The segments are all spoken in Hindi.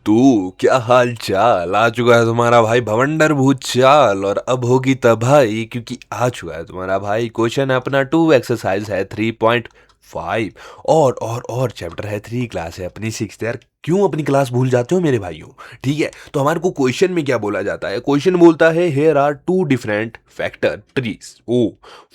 तू क्या हाल चाल। आ चुका है तुम्हारा भाई भवंडर भूचाल और अब होगी तबाही क्योंकि आ चुका है तुम्हारा भाई क्वेश्चन अपना 2, एक्सरसाइज है 3.5 और चैप्टर है 3, क्लास है अपनी 6। यार क्यों अपनी क्लास भूल जाते हो मेरे भाइयों? ठीक है, तो हमारे को क्वेश्चन में क्या बोला जाता है? क्वेश्चन बोलता है here are two different factor trees oh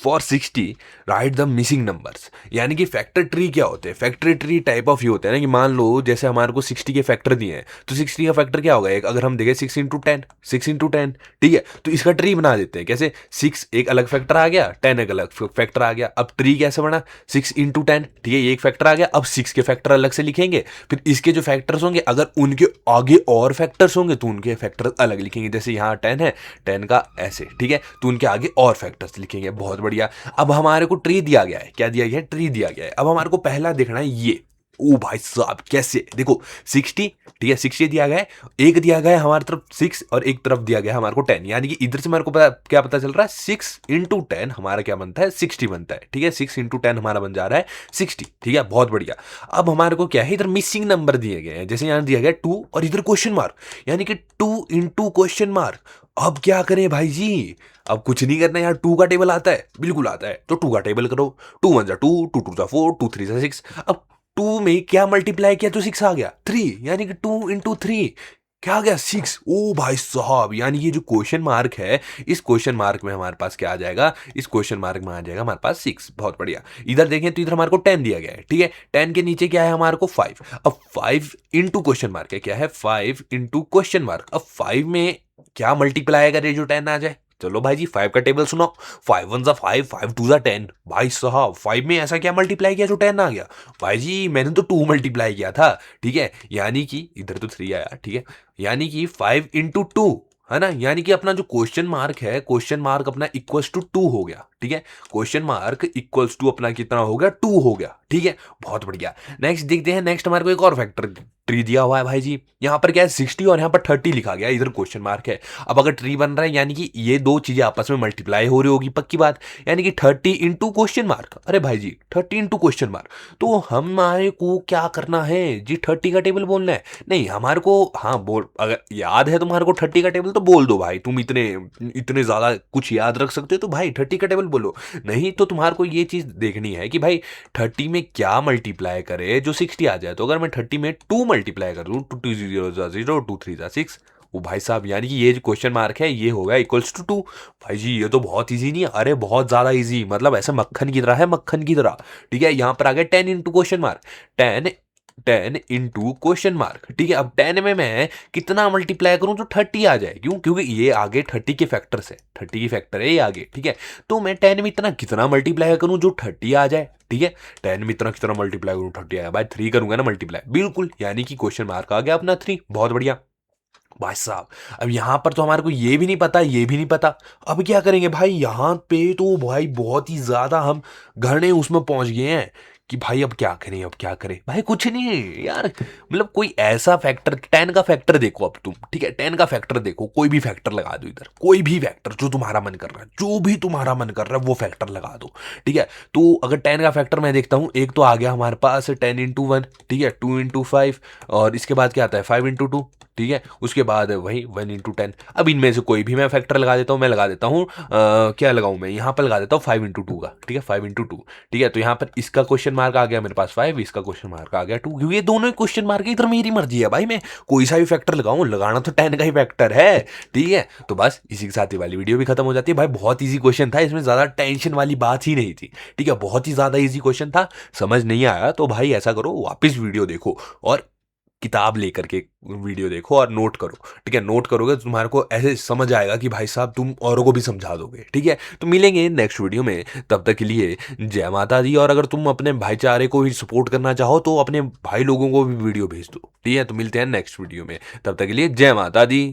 for 60 write the missing numbers. यानी कि फैक्टर ट्री क्या होते हैं? फैक्टर ट्री टाइप ऑफ ये होते हैं ना कि मान लो जैसे हमारे को 60 के फैक्टर दिए हैं, तो 60 का फैक्टर क्या होगा? एक अगर हम देखें 6 इंटू 10, ठीक है, तो इसका ट्री बना देते हैं। कैसे? 6 एक अलग फैक्टर आ गया, 10 एक अलग फैक्टर आ गया। अब ट्री कैसे बना? 6 इंटू 10, ठीक है, ये एक फैक्टर आ गया। अब 6 के फैक्टर अलग से लिखेंगे, फिर इसके जो फैक्टर्स होंगे अगर उनके आगे और फैक्टर्स होंगे तो उनके फैक्टर्स अलग लिखेंगे। जैसे यहाँ 10 है, 10 का ऐसे, ठीक है, तो उनके आगे और फैक्टर्स लिखेंगे। बहुत बढ़िया। अब हमारे को ट्री दिया गया है। क्या दिया गया है? ट्री दिया गया है। अब हमारे को पहला देखना है ये। ओ भाई साहब कैसे? देखो 60, ठीक है, 60 दिया गया है, एक दिया गया है हमारी तरफ 6 और एक तरफ दिया गया है हमारे को 10। यानी कि इधर से हमारे को क्या पता चल रहा है? 6 इंटू 10 हमारा क्या बनता है? 60 बनता है। ठीक है, 6 इंटू 10 हमारा बन जा रहा है 60। ठीक है, बहुत बढ़िया। अब हमारे को क्या है? इधर मिसिंग नंबर दिए गए हैं। जैसे यहाँ दिया गया 2 और इधर क्वेश्चन मार्क, यानी कि 2 इंटू क्वेश्चन मार्क। अब क्या करें भाई जी? अब कुछ नहीं करना है, यहाँ 2 का टेबल आता है, बिल्कुल आता है, तो 2 का टेबल करो। 2 1 2, 2 2 4, 2 3 6। अब 2 में क्या मल्टीप्लाई किया तो 6 आ गया? 3, यानी कि 2 इंटू 3 क्या आ गया? 6। ओ भाई साहब, यानी ये जो क्वेश्चन मार्क है, इस क्वेश्चन मार्क में हमारे पास क्या आ जाएगा? इस क्वेश्चन मार्क में आ जाएगा हमारे पास 6। बहुत बढ़िया। इधर देखें तो इधर हमारे को 10 दिया गया है, ठीक है, 10 के नीचे क्या है हमारे को? 5। अब 5 इंटू क्वेश्चन मार्क है, क्या है? 5 इंटू क्वेश्चन मार्क। अब 5 में क्या मल्टीप्लाई करे जो 10 आ जाए? चलो भाई जी 5 का टेबल सुनाओ। 5 1 जा 5, 5 2 जा 10। भाई साहब 5 में ऐसा क्या मल्टीप्लाई किया जो 10 आ गया? भाई जी मैंने तो 2 मल्टीप्लाई किया था, ठीक है, यानी कि इधर तो 3 आया, ठीक है, यानी कि 5 इंटू 2, है ना, यानी कि अपना जो क्वेश्चन मार्क है, क्वेश्चन मार्क अपना इक्वल्स टू 2 हो गया। ठीक है, क्वेश्चन मार्क इक्वल्स टू अपना कितना हो गया? 2 हो गया। ठीक है, बहुत बढ़िया। नेक्स्ट देखते हैं। नेक्स्ट हमारे को एक और फैक्टर ट्री दिया हुआ है भाई जी। यहाँ पर क्या है? 60 और यहाँ पर 30 लिखा गया, इधर क्वेश्चन मार्क है। अब अगर ट्री बन रहा है यानी कि ये दो चीजें आपस में मल्टीप्लाई हो रही होगी, पक्की बात, यानी कि 30 इंटू क्वेश्चन मार्क। अरे भाई जी 30 इंटू क्वेश्चन मार्क, तो हमारे को क्या करना है जी? 30 का टेबल बोलना है? नहीं, हमारे को, हाँ बोल, अगर याद है तुम्हारे को 30 का टेबल तो बोल दो भाई। तुम इतने इतने ज्यादा कुछ याद रख सकते हो तो भाई 30 का टेबल बोलो। नहीं तो तुम्हारे को ये चीज देखनी है कि भाई 30 में क्या मल्टीप्लाई करे जो 60 आ जाए। तो अगर मैं 30 में 2 मल्टीप्लाई कर दूं, 2 2 0 0, 2 3 6, वो भाई साहब, यानी कि ये जो क्वेश्चन मार्क है ये होगा इक्वल्स टू 2। भाई जी ये तो बहुत इजी नहीं है? अरे बहुत ज्यादा इजी, मतलब ऐसे मक्खन की तरह है, मक्खन की तरह। ठीक है, यहाँ पर आ गया 10 into question mark. 10 10 into question mark. ठीक है, अब 10 में मैं कितना मल्टीप्लाई करूं तो 30 आ जाए? क्यों? क्योंकि ये आगे 30 के फैक्टर से, 30 की फैक्टर है ये आगे। ठीक है, तो मैं 10 में इतना कितना मल्टीप्लाई करूं जो 30 आ जाए? ठीक है, 10 में इतना कितना मल्टीप्लाई करूं 30 आया? भाई 3 करूंगा ना मल्टीप्लाई, बिल्कुल, यानी कि क्वेश्चन मार्क आ गया अपना 3। बहुत बढ़िया भाई साहब। अब यहां पर तो हमारे को ये भी नहीं पता, ये भी नहीं पता। अब क्या करेंगे भाई? यहां पे तो भाई बहुत ही ज्यादा हम घने उसमें पहुंच गए हैं कि भाई अब क्या करें, अब क्या करें भाई? कुछ नहीं यार, मतलब कोई ऐसा फैक्टर, 10 का फैक्टर देखो अब तुम, ठीक है, 10 का फैक्टर देखो, कोई भी फैक्टर लगा दो इधर, कोई भी फैक्टर जो तुम्हारा मन कर रहा है, जो भी तुम्हारा मन कर रहा है वो फैक्टर लगा दो। ठीक है, तो अगर 10 का फैक्टर मैं देखता हूँ, एक तो आ गया हमारे पास 10 इंटू 1, ठीक है, 2 इंटू 5, और इसके बाद क्या आता है? 5 इंटू 2, ठीक है, उसके बाद वही 1 इंटू 10। अब इनमें से कोई भी मैं फैक्टर लगा देता हूँ। मैं लगा देता हूँ क्या लगाऊं मैं? यहाँ पर लगा देता हूँ 5 इंटू 2 का। ठीक है, 5 इंटू 2, ठीक है, तो यहाँ पर इसका क्वेश्चन मार्क आ गया मेरे पास 5, इसका क्वेश्चन मार्क आ गया 2, क्योंकि ये दोनों क्वेश्चन मार्क है। इधर मेरी मर्जी है भाई, मैं कोई सा भी फैक्टर लगाऊं, लगाना तो 10 का ही फैक्टर है। ठीक है, तो बस इसी के साथ ये वाली वीडियो भी खत्म हो जाती है भाई। बहुत ईजी क्वेश्चन था, इसमें ज्यादा टेंशन वाली बात ही नहीं थी। ठीक है, बहुत ही ज्यादा ईजी क्वेश्चन था। समझ नहीं आया तो भाई ऐसा करो, वापिस वीडियो देखो और किताब लेकर के वीडियो देखो और नोट करो। ठीक है, नोट करोगे तो तुम्हारे को ऐसे समझ आएगा कि भाई साहब तुम औरों को भी समझा दोगे। ठीक है, तो मिलेंगे नेक्स्ट वीडियो में, तब तक के लिए जय माता दी। और अगर तुम अपने भाईचारे को भी सपोर्ट करना चाहो तो अपने भाई लोगों को भी वीडियो भेज दो। ठीक है, तो मिलते हैं नेक्स्ट वीडियो में, तब तक के लिए जय माता दी।